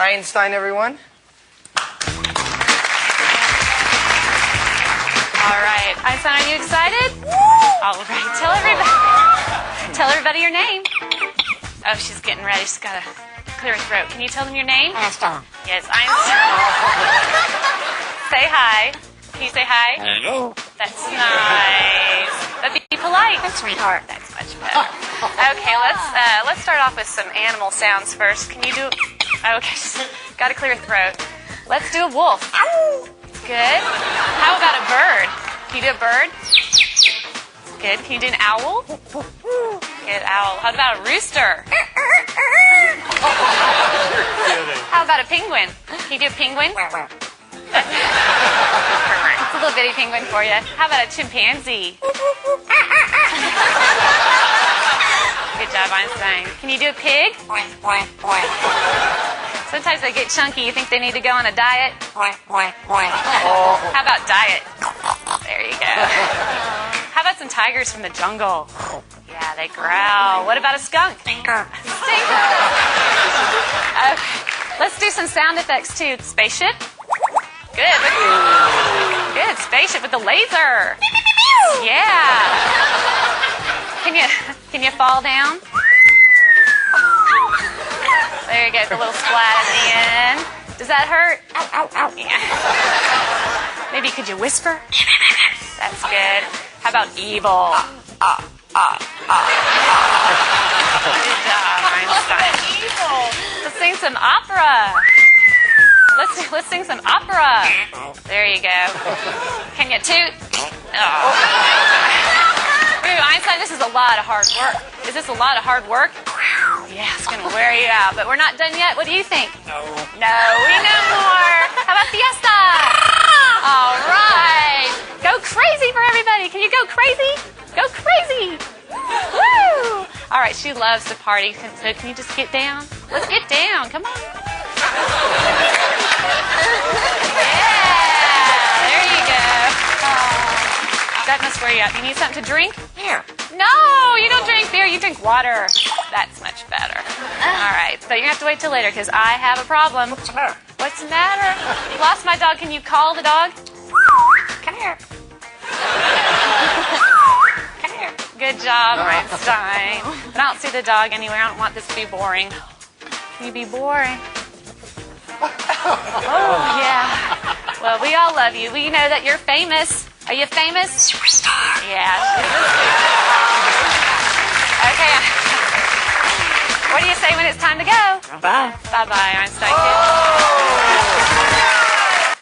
Einstein, everyone. All right. Einstein, are you excited? All right. Tell everybody your name. Oh, she's getting ready. She's got to clear her throat. Can you tell them your name? Einstein. Yes, Einstein. Say hi. Can you say hi? Hello. That's nice. But be polite. Sweetheart. That's much better. Okay, let's start off with some animal sounds first. Can you do? Okay, got to clear your throat. Let's do a wolf. Good. How about a bird? Can you do a bird? Good. Can you do an owl? Good, owl. How about a rooster? How about a penguin? Can you do a penguin? It's a little bitty penguin for you. How about a chimpanzee? Good job, Einstein. Can you do a pig? Sometimes they get chunky. You think they need to go on a diet? How about diet? There you go. How about some tigers from the jungle? Yeah, they growl. What about a skunk? Stinker. Okay. Let's do some sound effects too. Spaceship. Good. Good. Spaceship with the laser. Yeah. Can you fall down? There you go. It's a little splat at the end. Does that hurt? Yeah. Maybe could you whisper? That's good. How about evil? Good job, Einstein. Let's sing some opera. Let's sing some opera. There you go. Can you toot? Oh. Ooh, Einstein, this is a lot of hard work. Is this a lot of hard work? Yeah, it's going to wear you out. But we're not done yet. What do you think? No, we know more. How about fiesta? All right. Go crazy for everybody. Can you go crazy? Go crazy. Woo! All right, she loves to party. So can you just get down? Let's get down. Come on. Yeah, there you go. That must wear you out. You need something to drink? Here. No, you don't drink beer. You drink water. That's much better. All right, but you have to wait till later because I have a problem. What's the matter? What's the matter? Lost my dog. Can you call the dog? Come here. Come here. Good job, Einstein. But I don't see the dog anywhere. I don't want this to be boring. Can you be boring? Oh, yeah. Well, we all love you. We know that you're famous. Are you famous? Superstar. Yeah. Okay. What do you say when it's time to go? Bye. Bye-bye, Einstein.